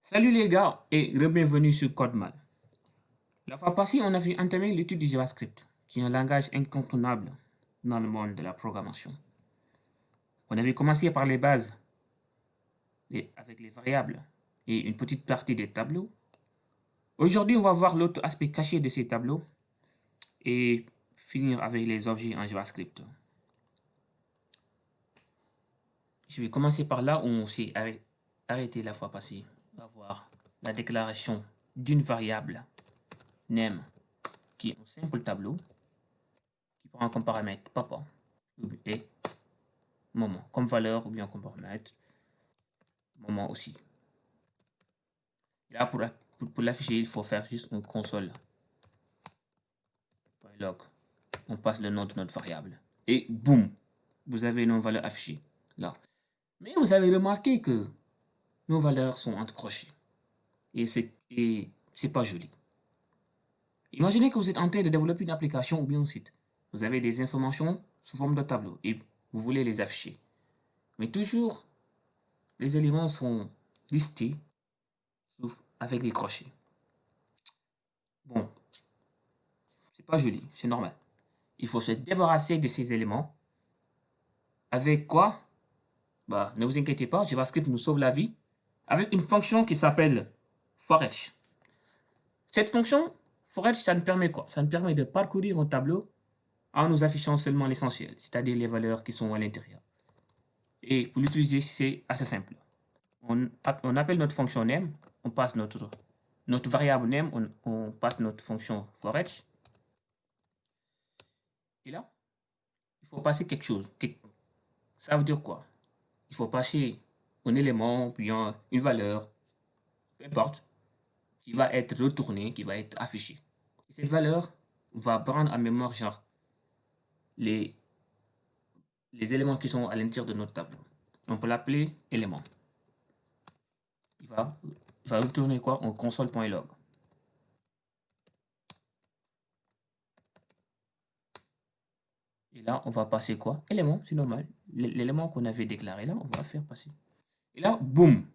Salut les gars et bienvenue sur CodeMall. La fois passée, on a vu entamer l'étude du JavaScript, qui est un langage incontournable dans le monde de la programmation. On avait commencé par les bases, avec les variables et une petite partie des tableaux. Aujourd'hui, on va voir l'autre aspect caché de ces tableaux et finir avec les objets en JavaScript. Je vais commencer par là où on s'est arrêté la fois passée. On va voir la déclaration d'une variable name qui est un simple tableau qui prend comme paramètre papa et moment comme valeur ou bien comme paramètre moment aussi. Et là, pour l'afficher, il faut faire juste une console.log. On passe le nom de notre variable et boum, vous avez nos valeurs affichées là. Mais vous avez remarqué que nos valeurs sont entre crochets et c'est pas joli. Imaginez que vous êtes en train de développer une application ou bien un site. Vous avez des informations sous forme de tableau et vous voulez les afficher. Mais toujours, les éléments sont listés avec des crochets. Bon, c'est pas joli, c'est normal. Il faut se débarrasser de ces éléments. Avec quoi? Bah, ne vous inquiétez pas, JavaScript nous sauve la vie avec une fonction qui s'appelle forEach. Cette fonction, forEach, ça nous permet quoi? Ça nous permet de parcourir un tableau en nous affichant seulement l'essentiel, c'est-à-dire les valeurs qui sont à l'intérieur. Et pour l'utiliser, c'est assez simple. On appelle notre fonction name, on passe notre variable name, on passe notre fonction forEach. Et là, il faut passer quelque chose. Ça veut dire quoi? Il faut passer un élément, puis une valeur, peu importe, qui va être retournée, qui va être affichée. Et cette valeur va prendre en mémoire genre les éléments qui sont à l'intérieur de notre tableau. On peut l'appeler élément. Il va retourner quoi? En console.log. Et là, on va passer quoi? Élément, c'est normal. L'élément qu'on avait déclaré là, on va faire passer. Et là, boum!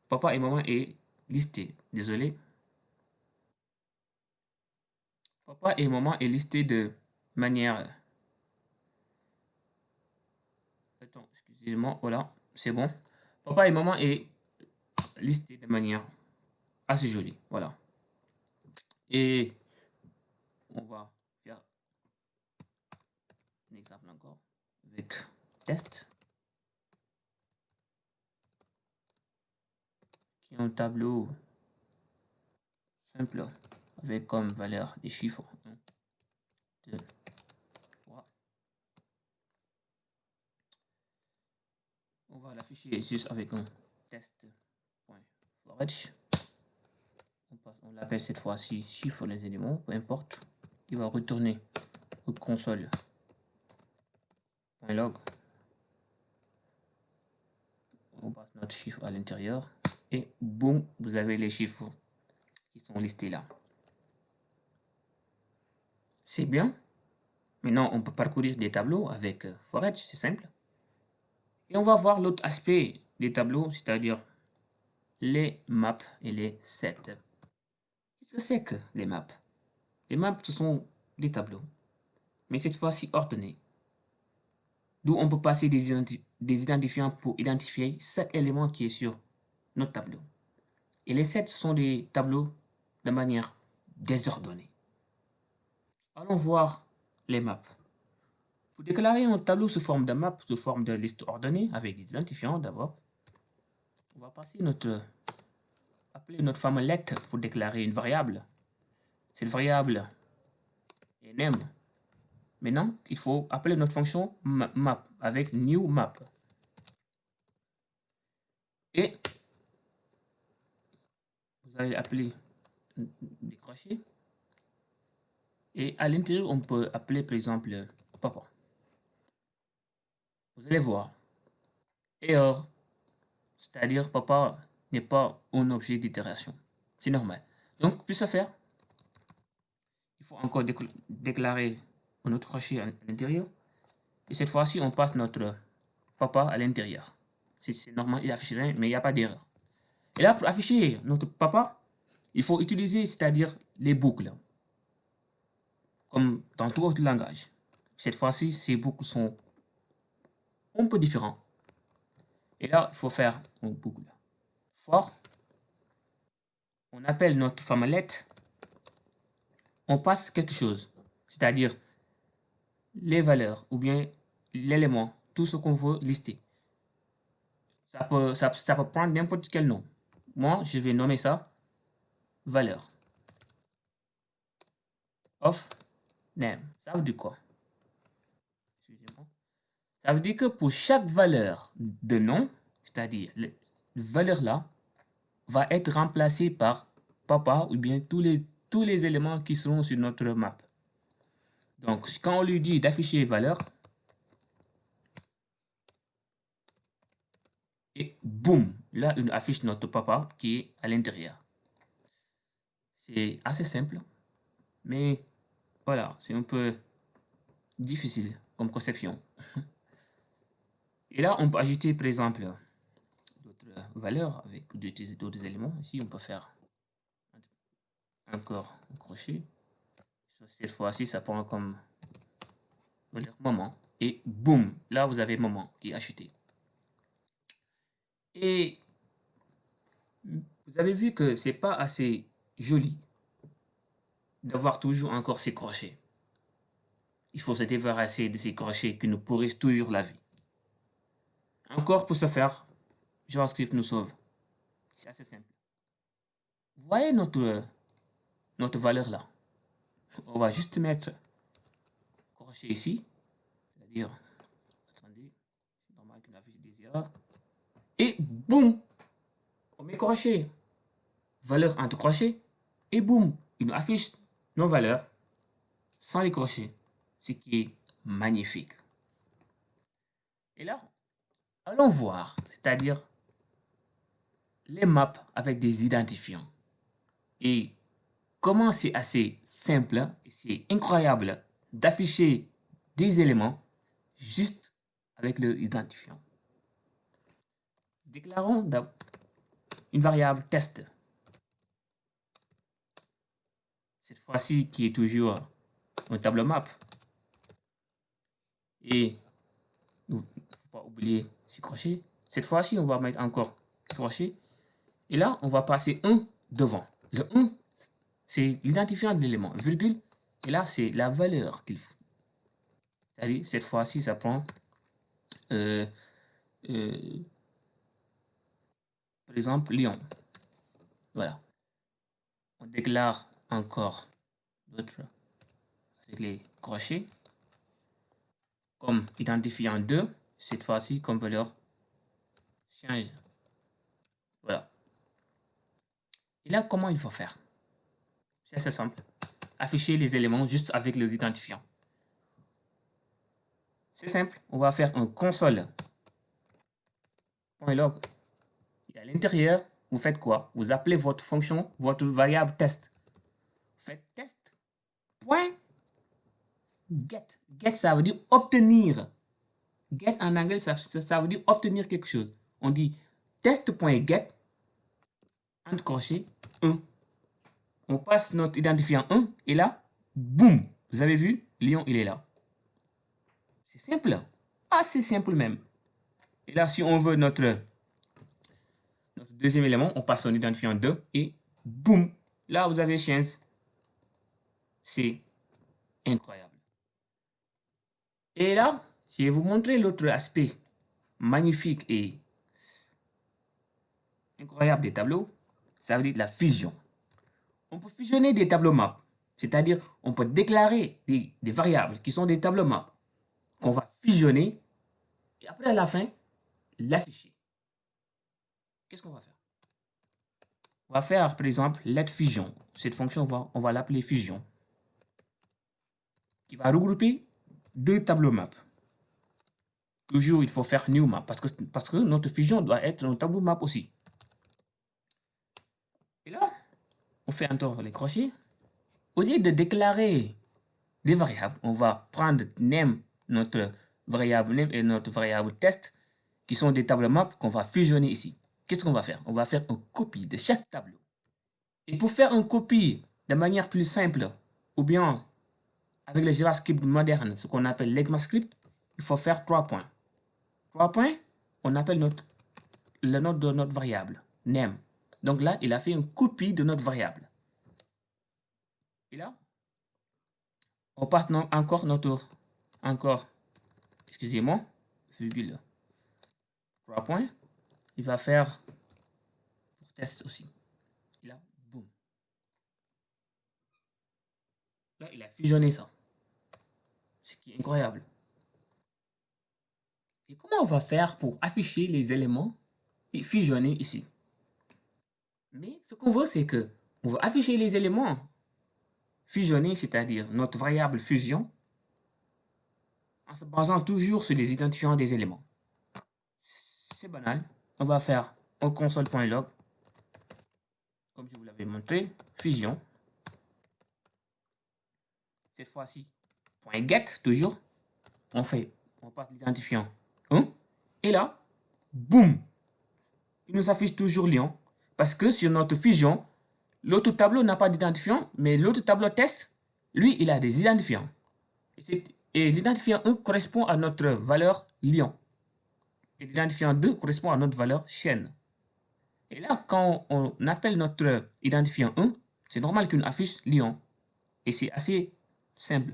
Papa et maman est listé. Désolé. Papa et maman est listé de manière... Attends, excusez-moi, voilà, c'est bon. Papa et maman est listé de manière assez jolie, voilà. Et on va faire un exemple encore avec test. Qui est un tableau simple avec comme valeur des chiffres 1, 2, 3. On va l'afficher juste avec un test.forEach. On l'appelle cette fois-ci chiffre les éléments, peu importe. Il va retourner au console.log. On passe notre chiffre à l'intérieur et boum, vous avez les chiffres qui sont listés là. C'est bien. Maintenant, on peut parcourir des tableaux avec forEach, c'est simple. Et on va voir l'autre aspect des tableaux, c'est-à-dire les maps et les sets. Qu'est-ce que c'est que les maps? Les maps, ce sont des tableaux, mais cette fois-ci ordonnés. D'où on peut passer des identifiants pour identifier chaque élément qui est sur notre tableau. Et les sets sont des tableaux de manière désordonnée. Allons voir les maps. Pour déclarer un tableau sous forme de map, sous forme de liste ordonnée, avec des identifiants d'abord, on va appeler notre fameux let pour déclarer une variable. Cette variable est name. Maintenant, il faut appeler notre fonction map avec new map. Et vous allez appeler des crochets. Et à l'intérieur, on peut appeler par exemple papa. Vous allez voir. Error, c'est-à-dire papa n'est pas un objet d'itération. C'est normal. Donc, plus à faire, il faut encore déclarer un autre crochet à l'intérieur. Et cette fois-ci, on passe notre papa à l'intérieur. C'est normal, il affiche rien, mais il n'y a pas d'erreur. Et là, pour afficher notre papa, il faut utiliser, c'est-à-dire les boucles, comme dans tout autre langage. Cette fois-ci, ces boucles sont un peu différentes. Et là, il faut faire une boucle for. On appelle notre famolette. On passe quelque chose, c'est-à-dire les valeurs ou bien l'élément, tout ce qu'on veut lister. Ça peut prendre n'importe quel nom. Moi, je vais nommer ça valeur of name. Ça veut dire quoi? Ça veut dire que pour chaque valeur de nom, c'est-à-dire la valeur là, va être remplacée par papa ou bien tous les éléments qui seront sur notre map. Donc, quand on lui dit d'afficher valeur, et boum, là, il affiche notre papa qui est à l'intérieur. C'est assez simple, mais voilà, c'est un peu difficile comme conception. Et là, on peut ajouter, par exemple, d'autres valeurs avec d'utiliser d'autres éléments. Ici, on peut faire encore un crochet. Cette fois-ci, ça prend comme valeur moment. Et boum, là, vous avez moment qui est acheté. Et vous avez vu que c'est pas assez joli d'avoir toujours encore ces crochets. Il faut se débarrasser de ces crochets qui nous pourrissent toujours la vie. Encore pour ce faire, JavaScript nous sauve. C'est assez simple. Vous voyez notre valeur là. On va juste mettre crochet ici. C'est-à-dire, attendez, c'est normal qu'il affiche des erreurs. Et boum, on met crochet. Valeur entre crochets. Et boum, il nous affiche nos valeurs sans les crochets. Ce qui est magnifique. Et là, allons voir, c'est-à-dire les maps avec des identifiants. Et comment c'est assez simple et c'est incroyable d'afficher des éléments juste avec leur identifiant. Déclarons une variable test. Cette fois-ci qui est toujours un tableau map. Et il ne faut pas oublier ce crochet. Cette fois-ci, on va mettre encore crochet. Et là, on va passer 1 devant. Le 1, c'est l'identifiant de l'élément, virgule. Et là, c'est la valeur qu'il faut. C'est-à-dire, cette fois-ci, ça prend, par exemple, Lyon. Voilà. On déclare encore d'autres avec les crochets. Comme identifiant 2, cette fois-ci, comme valeur change. Voilà. Et là, comment il faut faire? C'est assez simple. Afficher les éléments juste avec les identifiants. C'est simple. On va faire un console.log. Et à l'intérieur, vous faites quoi? Vous appelez votre fonction, votre variable test. Vous faites test. Point. Get. Get, ça veut dire obtenir. Get en anglais, ça veut dire obtenir quelque chose. On dit test.get, entre crochets, 1. On passe notre identifiant 1 et là, boum, vous avez vu, Lyon, il est là. C'est simple, assez simple même. Et là, si on veut notre deuxième élément, on passe son identifiant 2 et boum, là, vous avez chance. C'est incroyable. Et là, je vais vous montrer l'autre aspect magnifique et incroyable des tableaux. Ça veut dire la fusion. On peut fusionner des tableaux maps. C'est-à-dire, on peut déclarer des variables qui sont des tableaux maps qu'on va fusionner et après à la fin, l'afficher. Qu'est-ce qu'on va faire? On va faire, par exemple, let fusion. Cette fonction, on va l'appeler fusion, qui va regrouper deux tableaux maps. Toujours, il faut faire new map parce que notre fusion doit être un tableau map aussi. Et là, on fait encore les crochets. Au lieu de déclarer des variables, on va prendre name, notre variable name et notre variable test. qui sont des tableaux map qu'on va fusionner ici. Qu'est-ce qu'on va faire? On va faire une copie de chaque tableau. Et pour faire une copie de manière plus simple, ou bien avec le JavaScript moderne, ce qu'on appelle l'ECMAScript, il faut faire 3 points. 3 points, on appelle le nom de notre variable, name. Donc là, il a fait une copie de notre variable. Et là, on passe encore, excusez-moi, virgule, 3 points. Il va faire pour test aussi. Et là, boum. Là, il a fusionné ça. Ce qui est incroyable. Et comment on va faire pour afficher les éléments et fusionner ici? Mais ce qu'on veut, c'est que on veut afficher les éléments fusionnés, c'est-à-dire notre variable fusion, en se basant toujours sur les identifiants des éléments. C'est banal. On va faire au console.log, comme je vous l'avais montré, fusion. Cette fois-ci, .get, toujours. On passe l'identifiant 1. Et là, boum, il nous affiche toujours Lyon. Parce que sur notre fusion, l'autre tableau n'a pas d'identifiant, mais l'autre tableau test, lui, il a des identifiants. Et l'identifiant 1 correspond à notre valeur Lyon. Et l'identifiant 2 correspond à notre valeur chaîne. Et là, quand on appelle notre identifiant 1, c'est normal qu'il affiche Lyon. Et c'est assez simple.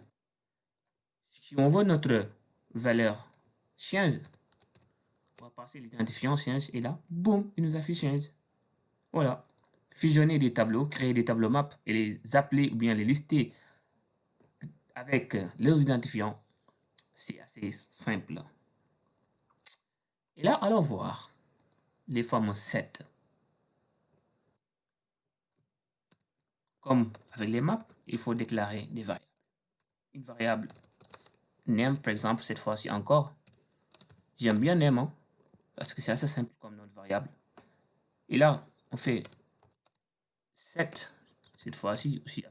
Si on veut notre valeur change, on va passer l'identifiant change et là, boum, il nous affiche change. Voilà. Fusionner des tableaux, créer des tableaux maps et les appeler ou bien les lister avec leurs identifiants, c'est assez simple. Et là, allons voir les fameux sets. Comme avec les maps, il faut déclarer des variables. Une variable name, par exemple, cette fois-ci encore. J'aime bien name, hein, parce que c'est assez simple comme notre variable. Et là, on fait set, cette fois-ci aussi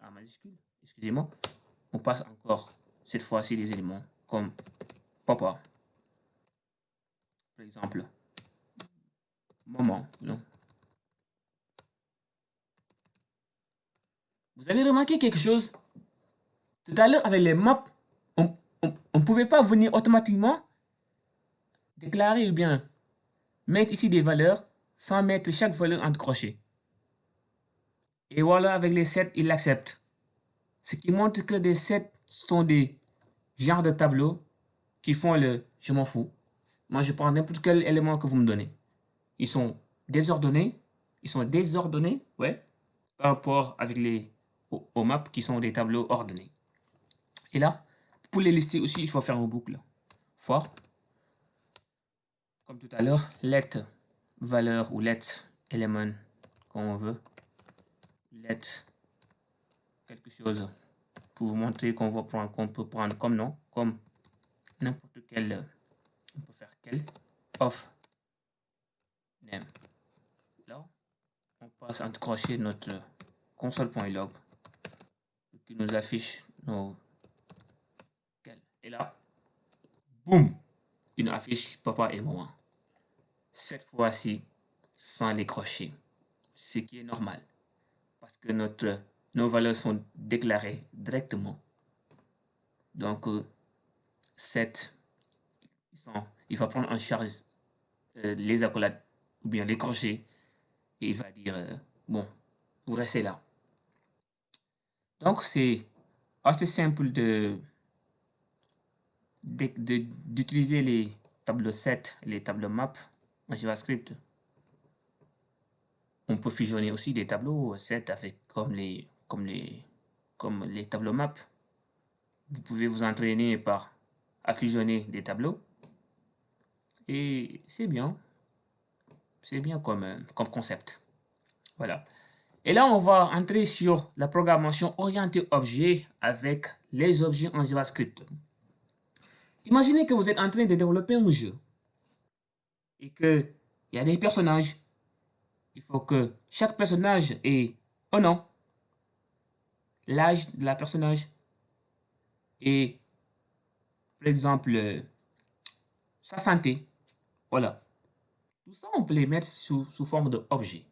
en majuscule. Excusez-moi. On passe encore, cette fois-ci, les éléments comme papa. Par exemple, moment. Non. Vous avez remarqué quelque chose? Tout à l'heure, avec les maps, on ne pouvait pas venir automatiquement déclarer ou bien mettre ici des valeurs sans mettre chaque valeur entre crochets. Et voilà, avec les sets, il l'accepte. Ce qui montre que des sets sont des genres de tableaux qui font le « je m'en fous ». Moi, je prends n'importe quel élément que vous me donnez. Ils sont désordonnés. Ouais, par rapport avec aux maps qui sont des tableaux ordonnés. Et là, pour les lister aussi, il faut faire une boucle. For, comme tout à l'heure, let valeur ou let element, comme on veut. Let quelque chose pour vous montrer qu'on peut prendre comme nom, comme n'importe quel, on peut faire quel, of name. Là, on passe entre crochets notre console.log qui nous affiche nos quel. Et là, boum, il nous affiche papa et maman. Cette fois-ci, sans les crochets, ce qui est normal parce que nos valeurs sont déclarées directement. Donc, 7, il va prendre en charge les accolades ou bien les crochets et il va dire bon, vous restez là. Donc, c'est assez simple d'utiliser les tableaux set, les tableaux map en JavaScript. On peut fusionner aussi des tableaux set avec comme les tableaux map. Vous pouvez vous entraîner à fusionner des tableaux. Et c'est bien. C'est bien comme concept. Voilà. Et là, on va entrer sur la programmation orientée objet avec les objets en JavaScript. Imaginez que vous êtes en train de développer un jeu et qu'il y a des personnages. Il faut que chaque personnage ait un nom, l'âge de la personnage et, par exemple, sa santé. Voilà. Tout ça, on peut les mettre sous forme d'objet.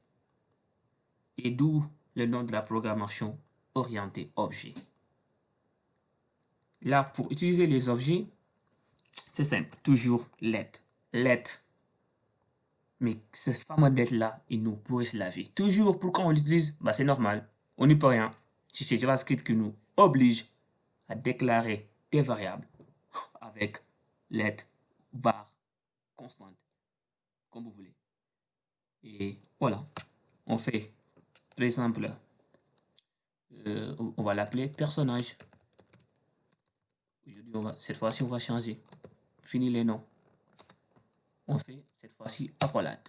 Et d'où le nom de la programmation orientée objet. Là, pour utiliser les objets, c'est simple. Toujours let. Let. Mais ces fameux let-là, ils nous pourrissent la vie. Toujours, pourquoi on l'utilise? Bah, c'est normal. On n'y peut rien. C'est JavaScript qui nous oblige à déclarer des variables avec let, var, constante, comme vous voulez. Et voilà. On fait, par exemple, on va l'appeler personnage. Cette fois-ci, on va changer. Fini les noms. On fait cette fois-ci accolade.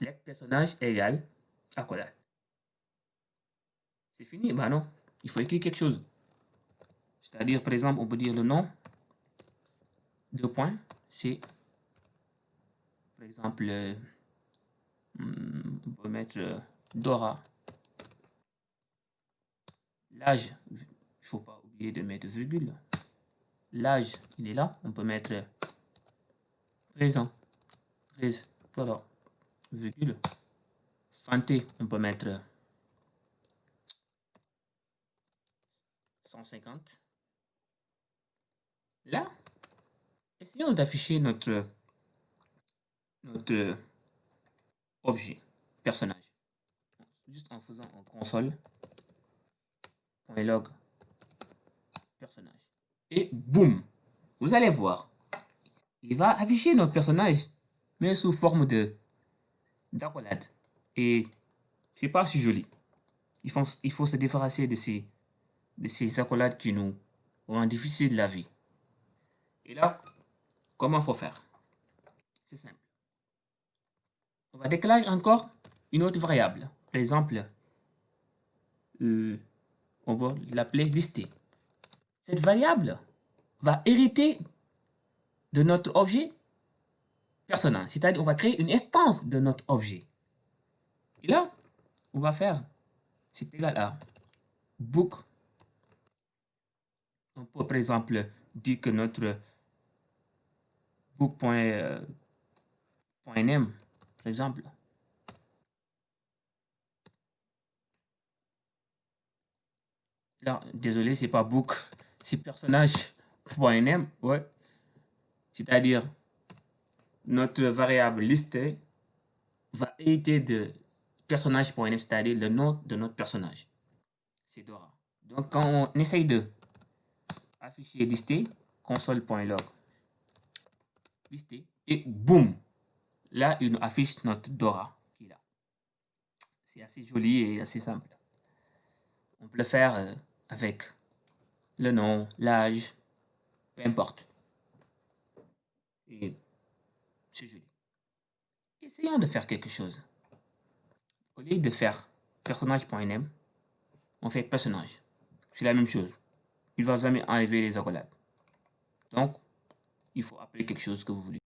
Let personnage égale accolade. C'est fini? Bah non. Il faut écrire quelque chose. C'est-à-dire, par exemple, on peut dire le nom. Deux points. C'est, par exemple, on peut mettre Dora. L'âge, il ne faut pas oublier de mettre virgule. L'âge, il est là. On peut mettre présent. 13, voilà, virgule. Santé, on peut mettre 150. Là, essayons d'afficher notre objet, personnage. Juste en faisant en console.log personnage. Et boum, vous allez voir, il va afficher notre personnage, mais sous forme d'accolade. Et c'est pas si joli. Il faut se débarrasser de ces accolades qui nous rendent difficile la vie. Et là, comment il faut faire? C'est simple. On va déclarer encore une autre variable. Par exemple, on va l'appeler listé. Cette variable va hériter de notre objet personnage. C'est-à-dire, on va créer une instance de notre objet. Et là, on va faire, c'est égal à book. On peut, par exemple, dire que notre book.name, par exemple, là, désolé, c'est pas book, c'est personnage.name, ouais. C'est-à-dire, notre variable listée va hériter de personnage.name, c'est-à-dire le nom de notre personnage. C'est Dora. Donc, quand on essaye de afficher listé, console.log listé, et boum, là, il nous affiche notre Dora qui est là. C'est assez joli et assez simple. On peut le faire avec le nom, l'âge, peu importe. Et c'est joli. Essayons de faire quelque chose. Au lieu de faire personnage.name, on fait personnage. C'est la même chose. Il ne va jamais enlever les accolades. Donc, il faut appeler quelque chose que vous voulez.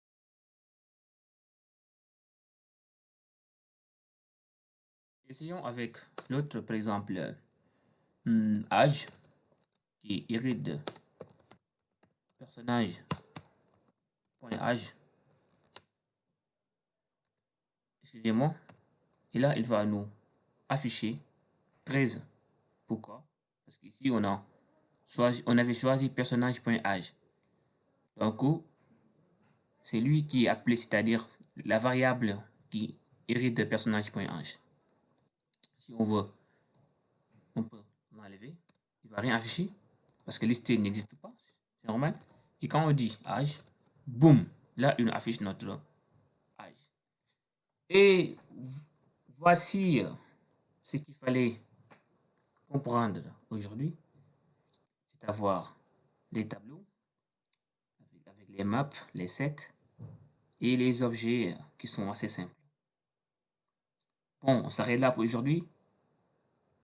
Essayons avec l'autre, par exemple, âge, qui hérite de personnage.âge. Excusez-moi. Et là, il va nous afficher 13. Pourquoi? Parce qu'ici, on avait choisi personnage.âge. Donc, c'est lui qui est appelé, c'est-à-dire la variable qui hérite de personnage.âge. Si on veut, on peut l'enlever. Il ne va rien afficher parce que listé n'existe pas. C'est normal. Et quand on dit âge, boum, là, il affiche notre âge. Et voici ce qu'il fallait comprendre aujourd'hui. C'est avoir les tableaux avec les maps, les sets et les objets qui sont assez simples. Bon, on s'arrête là pour aujourd'hui.